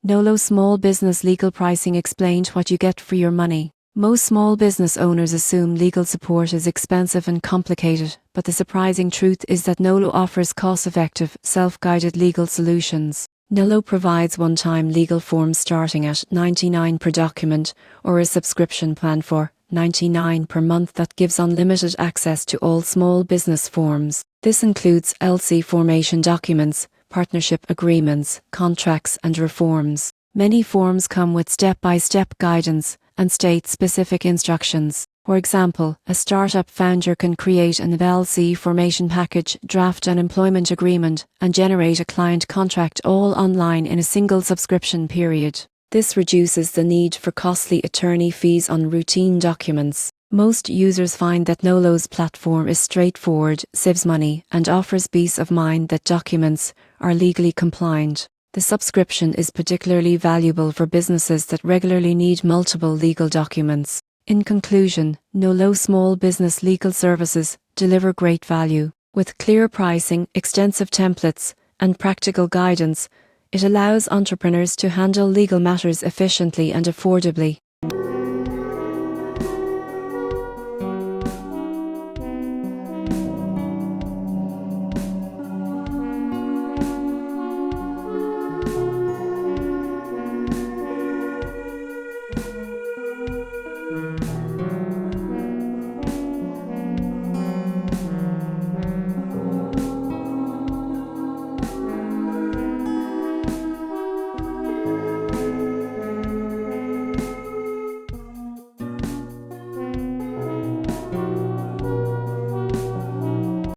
Nolo Small Business Legal Pricing explained what you get for your money. Most small business owners assume legal support is expensive and complicated, but the surprising truth is that Nolo offers cost-effective, self-guided legal solutions. Nolo provides one-time legal forms starting at $99 per document, or a subscription plan for $99 per month that gives unlimited access to all small business forms. This includes LC formation documents, partnership agreements, contracts and reforms. Many forms come with step-by-step guidance and state-specific instructions. For example, a startup founder can create an LLC formation package, draft an employment agreement, and generate a client contract all online in a single subscription period. This reduces the need for costly attorney fees on routine documents. Most users find that Nolo's platform is straightforward, saves money, and offers peace of mind that documents are legally compliant. The subscription is particularly valuable for businesses that regularly need multiple legal documents. In conclusion, Nolo Small Business Legal Services deliver great value. With clear pricing, extensive templates, and practical guidance, it allows entrepreneurs to handle legal matters efficiently and affordably.